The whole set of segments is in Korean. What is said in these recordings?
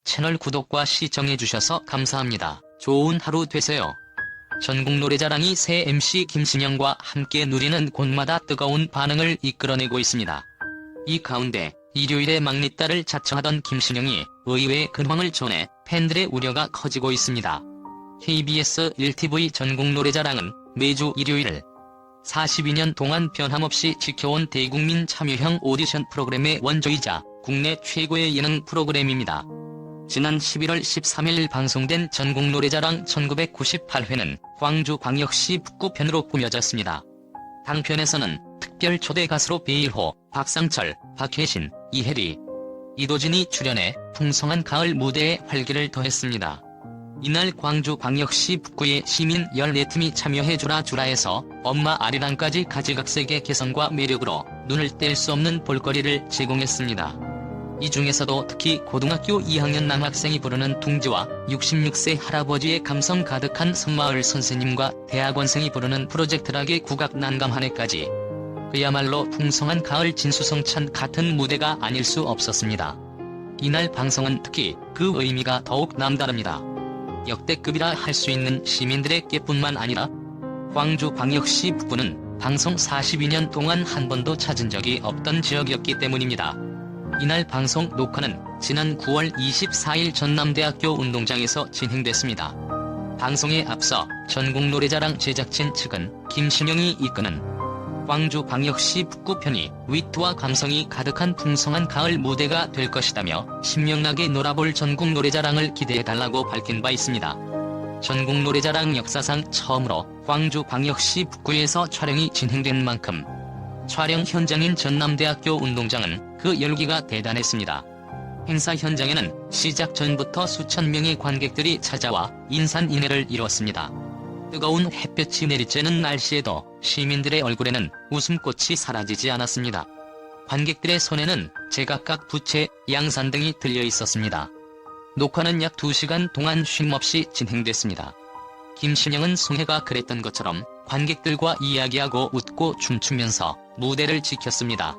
채널 구독과 시청해주셔서 감사합니다. 좋은 하루 되세요. 전국 노래자랑이 새 MC 김신영과 함께 누리는 곳마다 뜨거운 반응을 이끌어내고 있습니다. 이 가운데 일요일에 막내딸을 자처하던 김신영이 의외의 근황을 전해 팬들의 우려가 커지고 있습니다. KBS 1TV 전국 노래자랑은 매주 일요일 42년 동안 변함없이 지켜온 대국민 참여형 오디션 프로그램의 원조이자 국내 최고의 예능 프로그램입니다. 지난 11월 13일 방송된 전국 노래자랑 1998회는 광주광역시 북구편으로 꾸며졌습니다. 당편에서는 특별 초대 가수로 배일호, 박상철, 박혜신, 이혜리, 이도진이 출연해 풍성한 가을 무대에 활기를 더했습니다. 이날 광주광역시 북구의 시민 14팀이 참여해 주라주라에서 엄마 아리랑까지 가지각색의 개성과 매력으로 눈을 뗄 수 없는 볼거리를 제공했습니다. 이 중에서도 특히 고등학교 2학년 남학생이 부르는 둥지와 66세 할아버지의 감성 가득한 섬마을 선생님과 대학원생이 부르는 프로젝트락의 국악 난감 한 해까지 그야말로 풍성한 가을 진수성찬 같은 무대가 아닐 수 없었습니다. 이날 방송은 특히 그 의미가 더욱 남다릅니다. 역대급이라 할 수 있는 시민들의 깨뿐만 아니라 광주광역시 북구는 방송 42년 동안 한 번도 찾은 적이 없던 지역이었기 때문입니다. 이날 방송 녹화는 지난 9월 24일 전남대학교 운동장에서 진행됐습니다. 방송에 앞서 전국 노래자랑 제작진 측은 김신영이 이끄는 광주광역시 북구편이 위트와 감성이 가득한 풍성한 가을 무대가 될 것이다며 신명나게 놀아볼 전국 노래자랑을 기대해달라고 밝힌 바 있습니다. 전국 노래자랑 역사상 처음으로 광주광역시 북구에서 촬영이 진행된 만큼 촬영 현장인 전남대학교 운동장은 그 열기가 대단했습니다. 행사 현장에는 시작 전부터 수천 명의 관객들이 찾아와 인산인해를 이뤘습니다. 뜨거운 햇볕이 내리쬐는 날씨에도 시민들의 얼굴에는 웃음꽃이 사라지지 않았습니다. 관객들의 손에는 제각각 부채, 양산 등이 들려 있었습니다. 녹화는 약 2시간 동안 쉼없이 진행됐습니다. 김신영은 송혜가 그랬던 것처럼 관객들과 이야기하고 웃고 춤추면서 무대를 지켰습니다.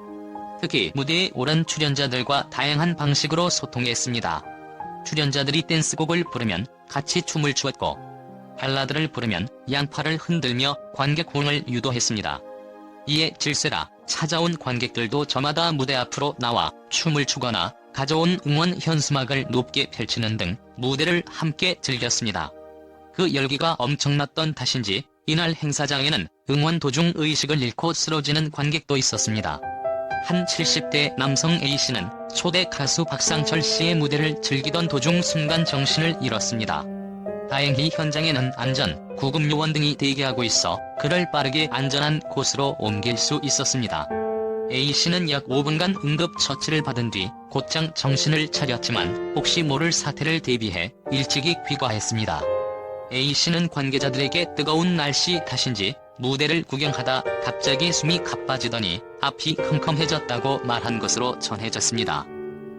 특히 무대에 오른 출연자들과 다양한 방식으로 소통했습니다. 출연자들이 댄스곡을 부르면 같이 춤을 추었고 발라드를 부르면 양팔을 흔들며 관객 호응을 유도했습니다. 이에 질세라 찾아온 관객들도 저마다 무대 앞으로 나와 춤을 추거나 가져온 응원 현수막을 높게 펼치는 등 무대를 함께 즐겼습니다. 그 열기가 엄청났던 탓인지 이날 행사장에는 응원 도중 의식을 잃고 쓰러지는 관객도 있었습니다. 한 70대 남성 A씨는 초대 가수 박상철 씨의 무대를 즐기던 도중 순간 정신을 잃었습니다. 다행히 현장에는 안전, 구급요원 등이 대기하고 있어 그를 빠르게 안전한 곳으로 옮길 수 있었습니다. A씨는 약 5분간 응급처치를 받은 뒤 곧장 정신을 차렸지만 혹시 모를 사태를 대비해 일찍이 귀가했습니다. A씨는 관계자들에게 뜨거운 날씨 탓인지 무대를 구경하다 갑자기 숨이 가빠지더니 앞이 컴컴해졌다고 말한 것으로 전해졌습니다.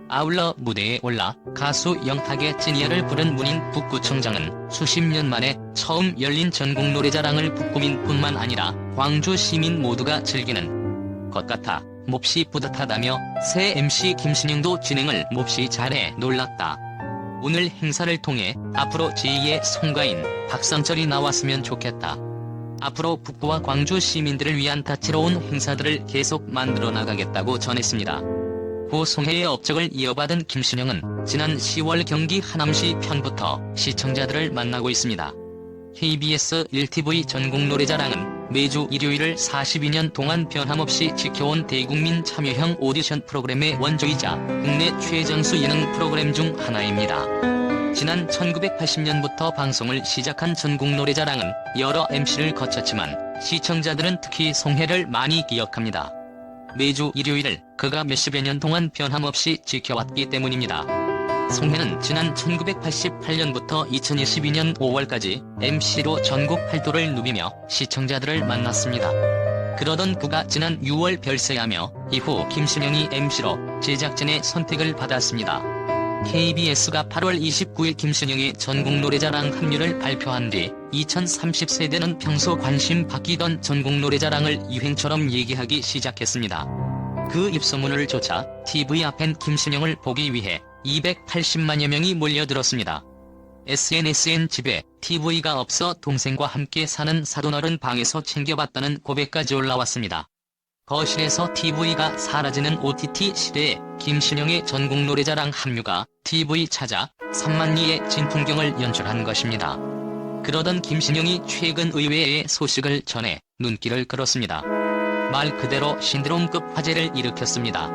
아울러 무대에 올라 가수 영탁의 찐이야를 부른 문인 북구청장은 수십 년 만에 처음 열린 전국 노래자랑을 북구민뿐만 아니라 광주 시민 모두가 즐기는 것 같아 몹시 뿌듯하다며 새 MC 김신영도 진행을 몹시 잘해 놀랐다. 오늘 행사를 통해 앞으로 제2의 송가인 박상철이 나왔으면 좋겠다. 앞으로 북구와 광주 시민들을 위한 다채로운 행사들을 계속 만들어 나가겠다고 전했습니다. 고 송혜의 업적을 이어받은 김신영은 지난 10월 경기 하남시 편부터 시청자들을 만나고 있습니다. KBS 1TV 전국 노래자랑은 매주 일요일을 42년 동안 변함없이 지켜온 대국민 참여형 오디션 프로그램의 원조이자 국내 최정수 예능 프로그램 중 하나입니다. 지난 1980년부터 방송을 시작한 전국 노래자랑은 여러 MC를 거쳤지만 시청자들은 특히 송혜를 많이 기억합니다. 매주 일요일을 그가 몇십여 년 동안 변함없이 지켜왔기 때문입니다. 송혜는 지난 1988년부터 2022년 5월까지 MC로 전국 활동을 누비며 시청자들을 만났습니다. 그러던 그가 지난 6월 별세하며 이후 김신영이 MC로 제작진의 선택을 받았습니다. KBS가 8월 29일 김신영의 전국 노래자랑 합류를 발표한 뒤 2030세대는 평소 관심 바뀌던 전국 노래자랑을 유행처럼 얘기하기 시작했습니다. 그 입소문을 쫓아 TV 앞엔 김신영을 보기 위해 280만여 명이 몰려들었습니다. SNS엔 집에 TV가 없어 동생과 함께 사는 사돈어른 방에서 챙겨봤다는 고백까지 올라왔습니다. 거실에서 TV가 사라지는 OTT 시대에 김신영의 전국 노래자랑 합류가 TV 찾아 3만리의 진풍경을 연출한 것입니다. 그러던 김신영이 최근 의외의 소식을 전해 눈길을 끌었습니다. 말 그대로 신드롬급 화제를 일으켰습니다.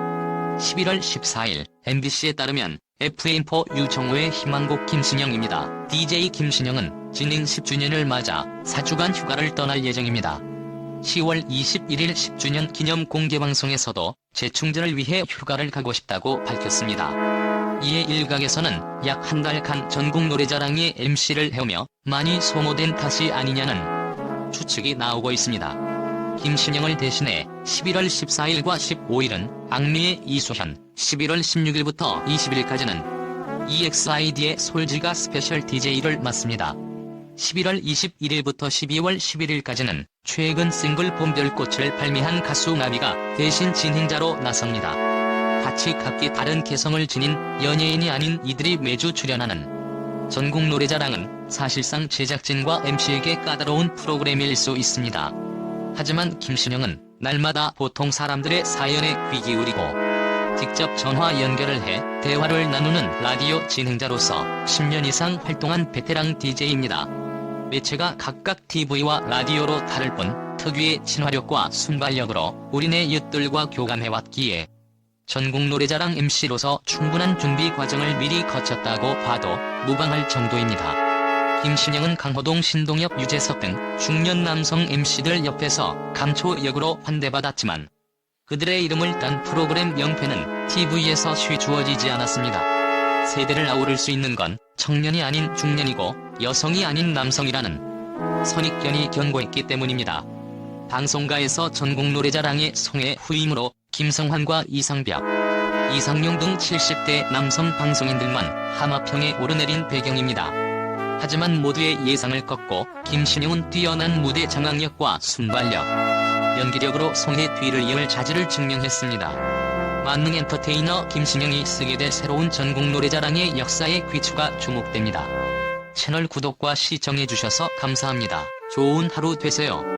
11월 14일 MBC에 따르면 FM4 유정호의 희망곡 김신영입니다. DJ 김신영은 진행 10주년을 맞아 4주간 휴가를 떠날 예정입니다. 10월 21일 10주년 기념 공개방송에서도 재충전을 위해 휴가를 가고 싶다고 밝혔습니다. 이에 일각에서는 약 한 달간 전국 노래자랑의 MC를 해오며 많이 소모된 탓이 아니냐는 추측이 나오고 있습니다. 김신영을 대신해 11월 14일과 15일은 악미의 이수현, 11월 16일부터 20일까지는 EXID의 솔지가 스페셜 DJ를 맡습니다. 11월 21일부터 12월 11일까지는 최근 싱글 봄별꽃을 발매한 가수 나비가 대신 진행자로 나섭니다. 같이 각기 다른 개성을 지닌 연예인이 아닌 이들이 매주 출연하는 전국 노래자랑은 사실상 제작진과 MC에게 까다로운 프로그램일 수 있습니다. 하지만 김신영은 날마다 보통 사람들의 사연에 귀 기울이고 직접 전화 연결을 해 대화를 나누는 라디오 진행자로서 10년 이상 활동한 베테랑 DJ입니다. 매체가 각각 TV와 라디오로 다를 뿐 특유의 친화력과 순발력으로 우리네 윷들과 교감해왔기에 전국 노래자랑 MC로서 충분한 준비 과정을 미리 거쳤다고 봐도 무방할 정도입니다. 김신영은 강호동, 신동엽, 유재석 등 중년 남성 MC들 옆에서 감초 역으로 환대받았지만 그들의 이름을 딴 프로그램 명패는 TV에서 쉬주어지지 않았습니다. 세대를 아우를 수 있는 건 청년이 아닌 중년이고 여성이 아닌 남성이라는 선입견이 견고했기 때문입니다. 방송가에서 전국 노래자랑의 송해 후임으로 김성환과 이상벽, 이상용 등 70대 남성 방송인들만 하마평에 오르내린 배경입니다. 하지만 모두의 예상을 꺾고 김신영은 뛰어난 무대 장악력과 순발력, 연기력으로 송해 뒤를 이을 자질을 증명했습니다. 만능 엔터테이너 김신영이 쓰게 될 새로운 전국 노래자랑의 역사의 귀추가 주목됩니다. 채널 구독과 시청해주셔서 감사합니다. 좋은 하루 되세요.